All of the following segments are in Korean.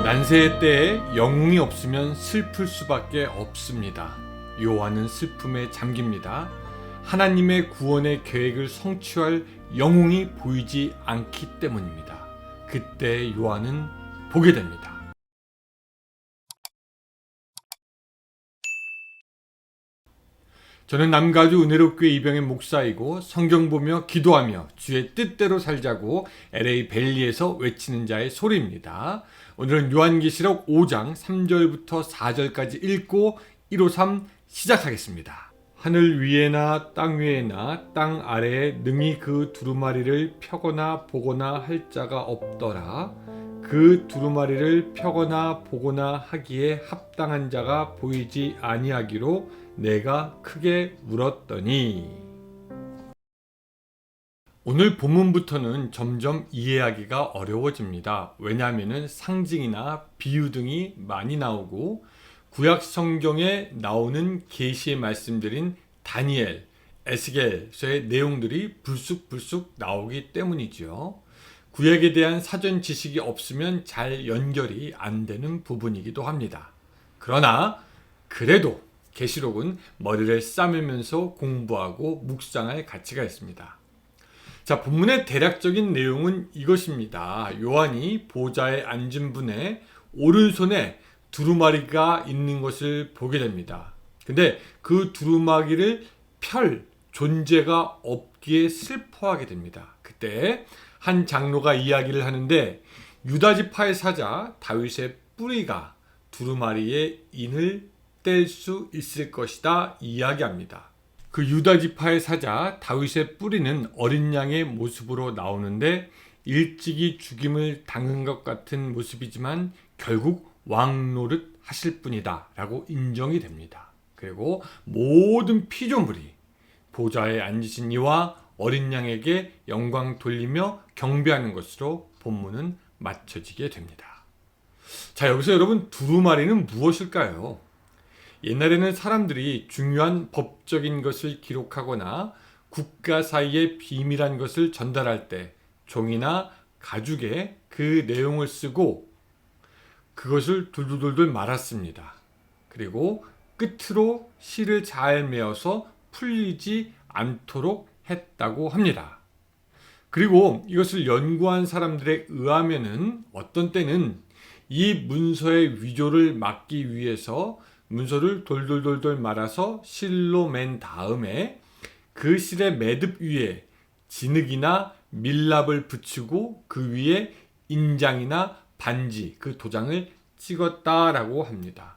난세의 때에 영웅이 없으면 슬플 수밖에 없습니다. 요한은 슬픔에 잠깁니다. 하나님의 구원의 계획을 성취할 영웅이 보이지 않기 때문입니다. 그때 요한은 보게 됩니다. 저는 남가주 은혜롭교회 이병의 목사이고 성경 보며 기도하며 주의 뜻대로 살자고 LA 벨리에서 외치는 자의 소리입니다. 오늘은 요한계시록 5장 3절부터 4절까지 읽고 153 시작하겠습니다. 하늘 위에나 땅 위에나 땅 아래에 능히 그 두루마리를 펴거나 보거나 할 자가 없더라. 그 두루마리를 펴거나 보거나 하기에 합당한 자가 보이지 아니하기로 내가 크게 울었더니. 오늘 본문부터는 점점 이해하기가 어려워집니다. 왜냐하면 상징이나 비유 등이 많이 나오고 구약 성경에 나오는 계시의 말씀들인 다니엘, 에스겔서의 내용들이 불쑥불쑥 나오기 때문이죠. 구약에 대한 사전 지식이 없으면 잘 연결이 안 되는 부분이기도 합니다. 그러나 그래도 계시록은 머리를 싸매면서 공부하고 묵상할 가치가 있습니다. 자, 본문의 대략적인 내용은 이것입니다. 요한이 보좌에 앉은 분의 오른손에 두루마리가 있는 것을 보게 됩니다. 근데 그 두루마기를 펼 존재가 없기에 슬퍼하게 됩니다. 그때 한 장로가 이야기를 하는데 유다지파의 사자 다윗의 뿌리가 두루마리의 인을 뗄 수 있을 것이다 이야기합니다. 그 유다지파의 사자 다윗의 뿌리는 어린 양의 모습으로 나오는데 일찍이 죽임을 당한 것 같은 모습이지만 결국 왕 노릇 하실 분이다 라고 인정이 됩니다. 그리고 모든 피조물이 보좌에 앉으신 이와 어린 양에게 영광 돌리며 경배하는 것으로 본문은 맞춰지게 됩니다. 자, 여기서 여러분 두루마리는 무엇일까요? 옛날에는 사람들이 중요한 법적인 것을 기록하거나 국가 사이의 비밀한 것을 전달할 때 종이나 가죽에 그 내용을 쓰고 그것을 돌돌돌돌 말았습니다. 그리고 끝으로 실을 잘 메어서 풀리지 않도록 했다고 합니다. 그리고 이것을 연구한 사람들에 의하면은 어떤 때는 이 문서의 위조를 막기 위해서 문서를 돌돌돌돌 말아서 실로 맨 다음에 그 실의 매듭 위에 진흙이나 밀랍을 붙이고 그 위에 인장이나 반지, 그 도장을 찍었다라고 합니다.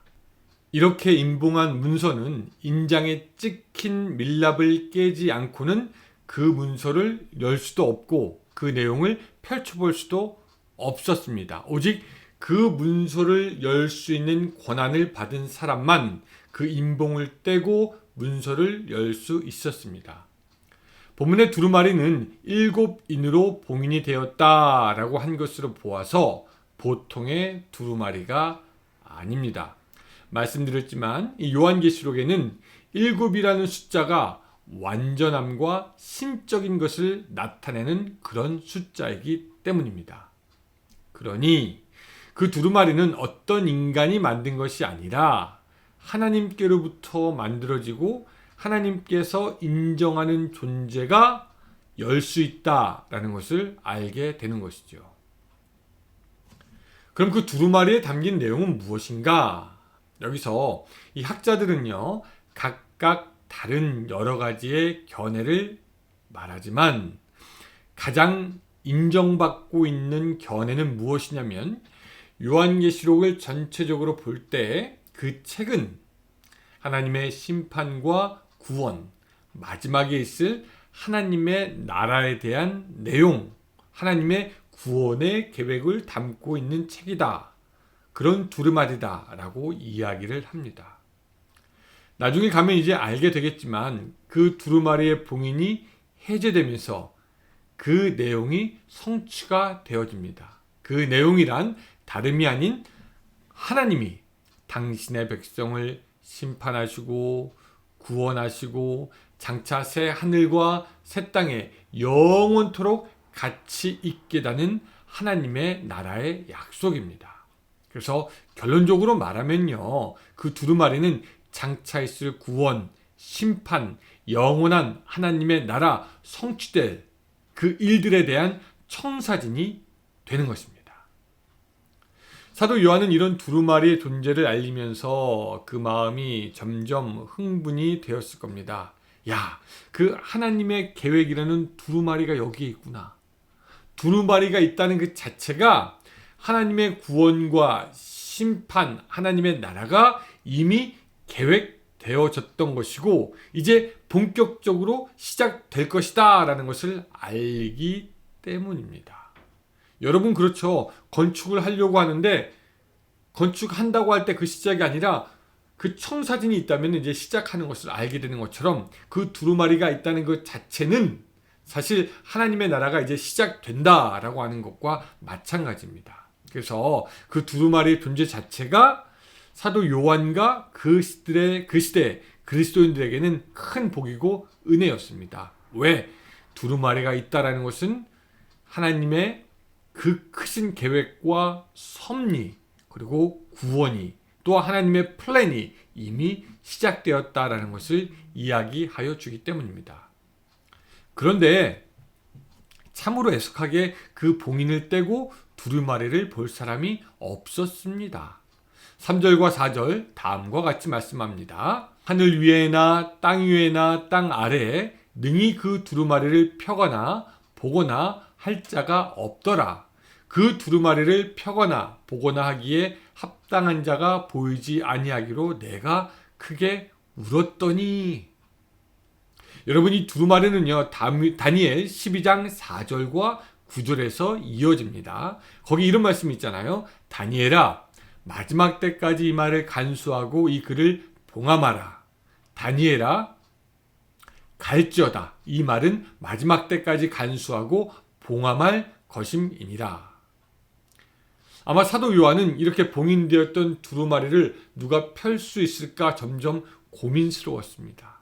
이렇게 인봉한 문서는 인장에 찍힌 밀랍을 깨지 않고는 그 문서를 열 수도 없고 그 내용을 펼쳐볼 수도 없었습니다. 오직 그 문서를 열 수 있는 권한을 받은 사람만 그 인봉을 떼고 문서를 열 수 있었습니다. 본문의 두루마리는 7인으로 봉인이 되었다라고 한 것으로 보아서 보통의 두루마리가 아닙니다. 말씀드렸지만 이 요한계시록에는 7이라는 숫자가 완전함과 신적인 것을 나타내는 그런 숫자이기 때문입니다. 그러니 그 두루마리는 어떤 인간이 만든 것이 아니라 하나님께로부터 만들어지고 하나님께서 인정하는 존재가 열 수 있다라는 것을 알게 되는 것이죠. 그럼 그 두루마리에 담긴 내용은 무엇인가? 여기서 이 학자들은요, 각각 다른 여러 가지의 견해를 말하지만 가장 인정받고 있는 견해는 무엇이냐면 요한계시록을 전체적으로 볼 때 그 책은 하나님의 심판과 구원, 마지막에 있을 하나님의 나라에 대한 내용, 하나님의 구원의 계획을 담고 있는 책이다. 그런 두루마리다 라고 이야기를 합니다. 나중에 가면 이제 알게 되겠지만 그 두루마리의 봉인이 해제되면서 그 내용이 성취가 되어집니다. 그 내용이란 다름이 아닌 하나님이 당신의 백성을 심판하시고 구원하시고 장차 새 하늘과 새 땅에 영원토록 같이 있게 되는 하나님의 나라의 약속입니다. 그래서 결론적으로 말하면요, 그 두루마리는 장차 있을 구원, 심판, 영원한 하나님의 나라 성취될 그 일들에 대한 청사진이 되는 것입니다. 사도 요한은 이런 두루마리의 존재를 알리면서 그 마음이 점점 흥분이 되었을 겁니다. 야, 그 하나님의 계획이라는 두루마리가 여기에 있구나. 두루마리가 있다는 그 자체가 하나님의 구원과 심판, 하나님의 나라가 이미 계획되어졌던 것이고 이제 본격적으로 시작될 것이다 라는 것을 알기 때문입니다. 여러분, 그렇죠. 건축을 하려고 하는데 건축한다고 할 때 그 시작이 아니라 그 청사진이 있다면 이제 시작하는 것을 알게 되는 것처럼 그 두루마리가 있다는 것 자체는 사실 하나님의 나라가 이제 시작된다라고 하는 것과 마찬가지입니다. 그래서 그 두루마리의 존재 자체가 사도 요한과 그 시대 그리스도인들에게는 큰 복이고 은혜였습니다. 왜? 두루마리가 있다라는 것은 하나님의 그 크신 계획과 섭리 그리고 구원이 또 하나님의 플랜이 이미 시작되었다라는 것을 이야기하여 주기 때문입니다. 그런데 참으로 애석하게 그 봉인을 떼고 두루마리를 볼 사람이 없었습니다. 3절과 4절 다음과 같이 말씀합니다. 하늘 위에나 땅 위에나 땅 아래에 능히 그 두루마리를 펴거나 보거나 할 자가 없더라. 그 두루마리를 펴거나 보거나 하기에 합당한 자가 보이지 아니하기로 내가 크게 울었더니. 여러분, 이 두루마리는요, 다니엘 12장 4절과 9절에서 이어집니다. 거기 이런 말씀이 있잖아요. 다니엘아, 마지막 때까지 이 말을 간수하고 이 글을 봉함하라. 다니엘아, 갈지어다. 이 말은 마지막 때까지 간수하고 봉함할 것임이니라. 아마 사도 요한은 이렇게 봉인되었던 두루마리를 누가 펼 수 있을까 점점 고민스러웠습니다.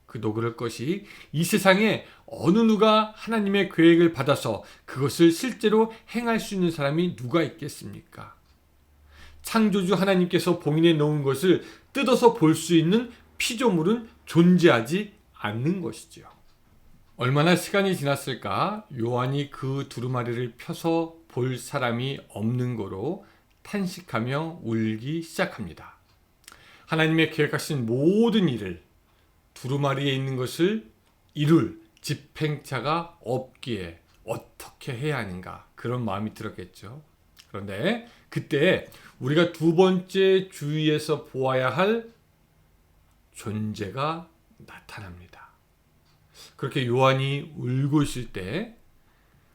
그도 그럴 것이 이 세상에 어느 누가 하나님의 계획을 받아서 그것을 실제로 행할 수 있는 사람이 누가 있겠습니까? 창조주 하나님께서 봉인해 놓은 것을 뜯어서 볼 수 있는 피조물은 존재하지 않는 것이죠. 얼마나 시간이 지났을까 요한이 그 두루마리를 펴서 볼 사람이 없는 거로 탄식하며 울기 시작합니다. 하나님의 계획하신 모든 일을 두루마리에 있는 것을 이룰 집행차가 없기에 어떻게 해야 하는가 그런 마음이 들었겠죠. 그런데 그때 우리가 두 번째 주의에서 보아야 할 존재가 나타납니다. 그렇게 요한이 울고 있을 때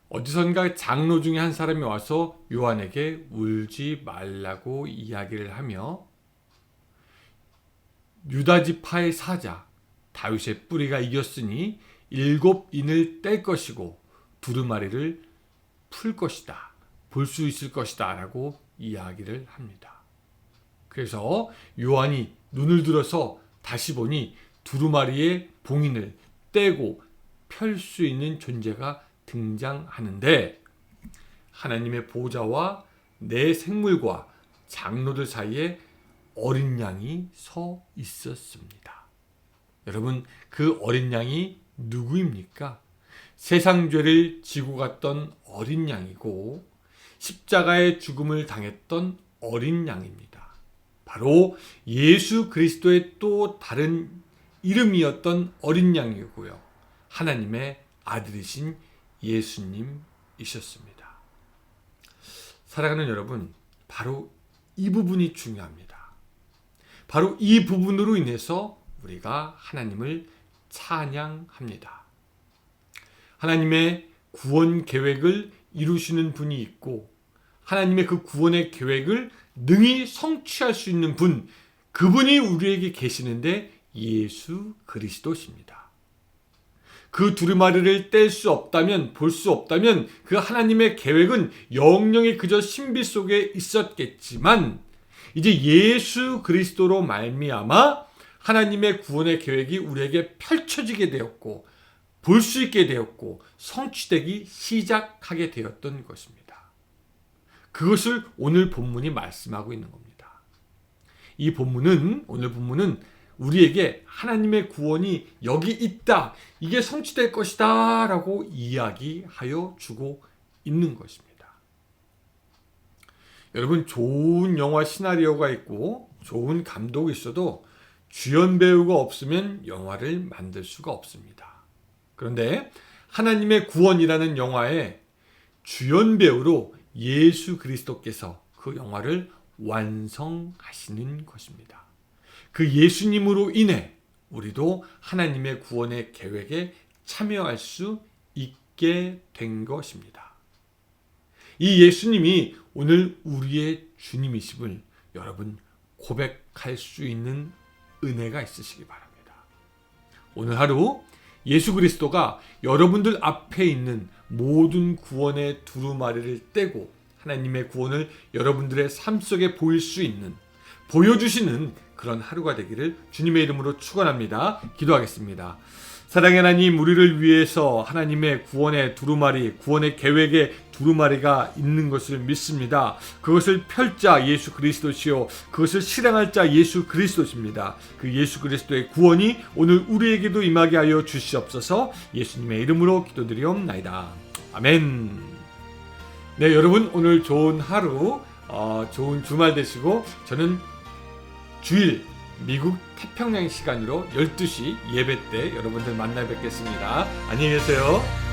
어디선가 장로 중에 한 사람이 와서 요한에게 울지 말라고 이야기를 하며 유다 지파의 사자 다윗의 뿌리가 이겼으니 7인을 뗄 것이고 두루마리를 풀 것이다. 볼 수 있을 것이다 라고 이야기를 합니다. 그래서 요한이 눈을 들어서 다시 보니 두루마리의 봉인을 떼고 펼 수 있는 존재가 등장하는데 하나님의 보좌와 내 생물과 장로들 사이에 어린 양이 서 있었습니다. 여러분, 그 어린 양이 누구입니까? 세상 죄를 지고 갔던 어린 양이고 십자가의 죽음을 당했던 어린 양입니다. 바로 예수 그리스도의 또 다른 이름이었던 어린 양이고요. 하나님의 아들이신 예수님이셨습니다. 사랑하는 여러분, 바로 이 부분이 중요합니다. 바로 이 부분으로 인해서 우리가 하나님을 찬양합니다. 하나님의 구원 계획을 이루시는 분이 있고 하나님의 그 구원의 계획을 능히 성취할 수 있는 분, 그분이 우리에게 계시는데 예수 그리스도십니다. 그 두루마리를 뗄 수 없다면, 볼 수 없다면 그 하나님의 계획은 영영이 그저 신비 속에 있었겠지만 이제 예수 그리스도로 말미암아 하나님의 구원의 계획이 우리에게 펼쳐지게 되었고 볼 수 있게 되었고 성취되기 시작하게 되었던 것입니다. 그것을 오늘 본문이 말씀하고 있는 겁니다. 오늘 본문은 우리에게 하나님의 구원이 여기 있다, 이게 성취될 것이다 라고 이야기하여 주고 있는 것입니다. 여러분, 좋은 영화 시나리오가 있고 좋은 감독이 있어도 주연 배우가 없으면 영화를 만들 수가 없습니다. 그런데 하나님의 구원이라는 영화의 주연 배우로 예수 그리스도께서 그 영화를 완성하시는 것입니다. 그 예수님으로 인해 우리도 하나님의 구원의 계획에 참여할 수 있게 된 것입니다. 이 예수님이 오늘 우리의 주님이심을 여러분 고백할 수 있는 은혜가 있으시기 바랍니다. 오늘 하루 예수 그리스도가 여러분들 앞에 있는 모든 구원의 두루마리를 떼고 하나님의 구원을 여러분들의 삶 속에 보일 수 있는, 보여주시는 그런 하루가 되기를 주님의 이름으로 축원합니다. 기도하겠습니다. 사랑의 하나님, 우리를 위해서 하나님의 구원의 두루마리, 구원의 계획의 두루마리가 있는 것을 믿습니다. 그것을 펼 자 예수 그리스도시요, 그것을 실행할 자 예수 그리스도십니다. 그 예수 그리스도의 구원이 오늘 우리에게도 임하게 하여 주시옵소서. 예수님의 이름으로 기도드리옵나이다. 아멘. 네, 여러분, 오늘 좋은 하루, 좋은 주말 되시고, 저는 주일 미국 태평양 시간으로 12시 예배 때 여러분들 만나 뵙겠습니다. 안녕히 계세요.